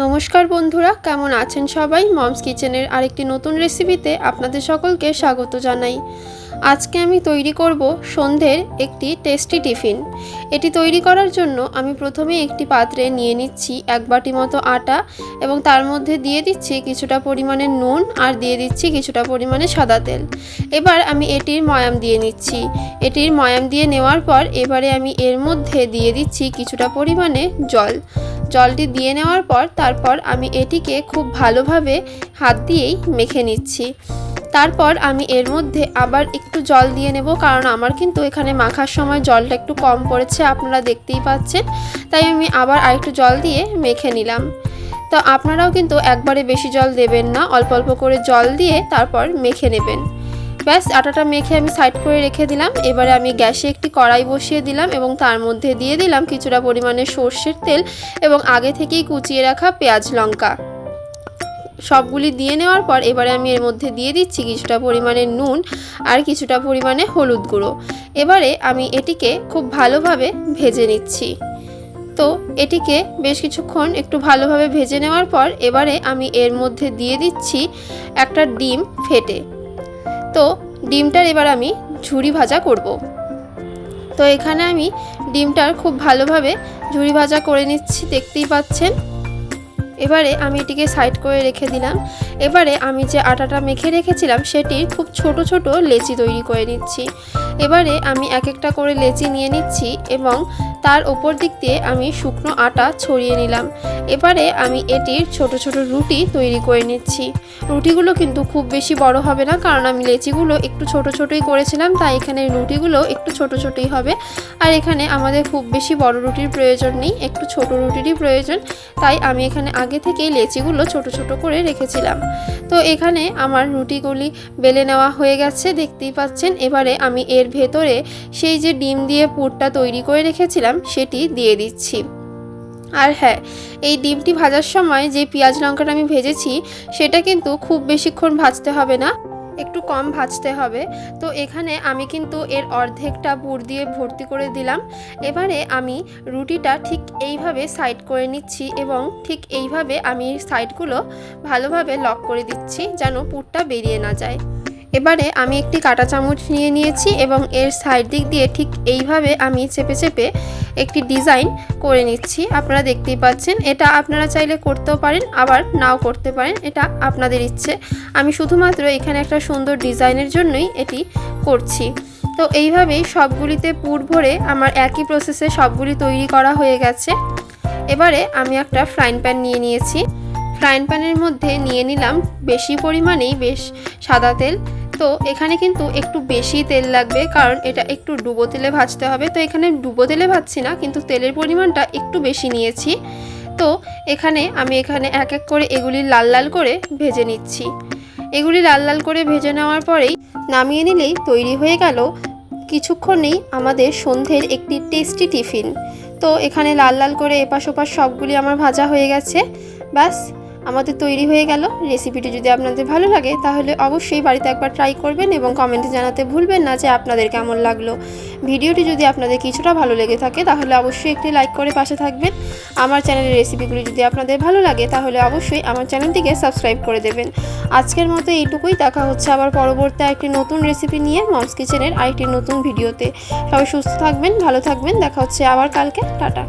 নমস্কার বন্ধুরা, কেমন আছেন সবাই? মমস কিচেনের আরেকটি নতুন রেসিপিতে আপনাদের সকলকে স্বাগত জানাই। আজকে আমি তৈরি করব সন্ধ্যের একটি টেস্টি টিফিন। এটি তৈরি করার জন্য আমি প্রথমে একটি পাত্রে নিয়ে নিচ্ছি 1 বাটি মতো আটা এবং তার মধ্যে দিয়ে দিচ্ছি কিছুটা পরিমাণে নুন আর দিয়ে দিচ্ছি কিছুটা পরিমাণে সাদা তেল। এবার আমি এটির ময়াম দিয়ে নিচ্ছি। এটির ময়াম দিয়ে নেওয়ার পর এবারে আমি এর মধ্যে দিয়ে দিচ্ছি কিছুটা পরিমাণে জলটি দিয়ে নেওয়ার পর তারপর আমি এটিকে খুব ভালোভাবে হাত দিয়েই মেখে নিচ্ছি। তারপর আমি এর মধ্যে আবার একটু জল দিয়ে নেব, কারণ আমার কিন্তু এখানে মাখার সময় জলটা একটু কম পড়েছে, আপনারা দেখতেই পাচ্ছেন। তাই আমি আবার আরেকটু জল দিয়ে মেখে নিলাম। তো আপনারাও কিন্তু একবারে বেশি জল দেবেন না, অল্প অল্প করে জল দিয়ে তারপর মেখে নেবেন। ব্যাস, আটাটা মেখে আমি সাইড করে রেখে দিলাম। এবারে আমি গ্যাসে একটি কড়াই বসিয়ে দিলাম এবং তার মধ্যে দিয়ে দিলাম কিছুটা পরিমাণে সর্ষের তেল এবং আগে থেকেই কুচিয়ে রাখা পেঁয়াজ লঙ্কা। সবগুলি দিয়ে নেওয়ার পর এবারে আমি এর মধ্যে দিয়ে দিচ্ছি কিছুটা পরিমাণে নুন আর কিছুটা পরিমাণে হলুদ গুঁড়ো। এবারে আমি এটিকে খুব ভালোভাবে ভেজে নিচ্ছি। তো এটিকে বেশ কিছুক্ষণ একটু ভালোভাবে ভেজে নেওয়ার পর এবারে আমি এর মধ্যে দিয়ে দিচ্ছি একটা ডিম ফেটে। তো ডিমটার এবার আমি ঝুরি ভাজা করব। তো এখানে আমি ডিমটার খুব ভালোভাবে ঝুরি ভাজা করে নিচ্ছি, দেখতেই পাচ্ছেন। এবারে আমি এটিকে সাইড করে রেখে দিলাম। এবারে আমি যে আটাটা মেখে রেখেছিলাম সেটির খুব ছোট ছোট লেচি তৈরি করে নিচ্ছি। এবারে আমি এক একটা করে লেচি নিয়ে নিচ্ছি এবং তার ওপর দিক দিয়ে আমি শুকনো আটা ছড়িয়ে নিলাম। এবারে আমি এটির ছোট ছোট রুটি তৈরি করে নিচ্ছি। রুটিগুলো কিন্তু খুব বেশি বড় হবে না, কারণ আমি লেচিগুলো একটু ছোট ছোটই করেছিলাম, তাই এখানে রুটিগুলো একটু ছোট ছোটই হবে। আর এখানে আমাদের খুব বেশি বড় রুটির প্রয়োজন নেই, একটু ছোট রুটিরই প্রয়োজন। তাই আমি এখানে আগে থেকেই লেচিগুলো ছোট ছোট করে রেখেছিলাম। তো এখানে আমার রুটিগুলি বেলে নেওয়া হয়ে গেছে, দেখতেই পাচ্ছেন। এবারে আমি এর ভেতরে সেই যে ডিম দিয়ে পুরটা তৈরি করে রেখেছিলাম সেটি দিয়ে দিচ্ছি। আর হ্যাঁ, এই ডিমটি ভাজার সময় যে পেঁয়াজ লঙ্কাটা আমি ভেজেছি সেটা কিন্তু খুব বেশিক্ষণ ভাজতে হবে না, একটু কম ভাজতে হবে। তো এখানে আমি কিন্তু এর অর্ধেকটা পুর দিয়ে ভর্তি করে দিলাম। এবারে আমি রুটিটা ঠিক এইভাবে সাইড করে নিচ্ছি এবং ঠিক এইভাবে আমি সাইডগুলো ভালোভাবে লক করে দিচ্ছি যেন পুরটা বেরিয়ে না যায়। এবারে আমি একটি কাঁটা চামচ নিয়ে নিয়েছি এবং এর সাইড দিক দিয়ে ঠিক এইভাবে আমি চেপে চেপে একটি ডিজাইন করে নিচ্ছি। আপনারা দেখতেই পাচ্ছেন। এটা আপনারা চাইলে করতেও পারেন, আবার নাও করতে পারেন, এটা আপনাদের ইচ্ছে। আমি শুধুমাত্র এখানে একটা সুন্দর ডিজাইনের জন্যই এটি করছি। তো এইভাবেই সবগুলিতে পুর ভরে আমার একই প্রসেসে সবগুলি তৈরি করা হয়ে গেছে। এবারে আমি একটা ফ্রাইং প্যান নিয়ে নিয়েছি। ফ্রাইং প্যানের মধ্যে নিয়ে নিলাম বেশি পরিমাণেই সাদা তেল। তো এখানে কিন্তু একটু বেশি তেল লাগবে, কারণ এটা একটু ডুবো তেলে ভাজতে হবে। তো এখানে ডুবো তেলে ভাজছি না, কিন্তু তেলের পরিমাণটা একটু বেশি নিয়েছি। তো এখানে আমি এক এক করে এগুলি লাল লাল করে ভেজে নিচ্ছি। এগুলি লাল লাল করে ভেজে নেওয়ার পরেই নামিয়ে নিলেই তৈরি হয়ে গেল কিছুক্ষণেই আমাদের সন্ধ্যের একটি টেস্টি টিফিন। তো এখানে লাল লাল করে এপাশ ওপাশ সবগুলি আমার ভাজা হয়ে গেছে। ব্যাস, আমাদের তৈরি হয়ে গেল। রেসিপিটি যদি আপনাদের ভালো লাগে তাহলে অবশ্যই বাড়িতে একবার ট্রাই করবেন এবং কমেন্টে জানাতে ভুলবেন না যে আপনাদের কেমন লাগলো। ভিডিওটি যদি আপনাদের কিছুটা ভালো লেগে থাকে তাহলে অবশ্যই একটি লাইক করে পাশে থাকবেন। আমার চ্যানেলের রেসিপিগুলি যদি আপনাদের ভালো লাগে তাহলে অবশ্যই আমার চ্যানেলটিকে সাবস্ক্রাইব করে দেবেন। আজকের মতো এইটুকুই। দেখা হচ্ছে আবার পরবর্তী একটি নতুন রেসিপি নিয়ে মমস কিচেনের আরেকটি নতুন ভিডিওতে। সবাই সুস্থ থাকবেন, ভালো থাকবেন। দেখা হচ্ছে আবার কালকে। টাটা।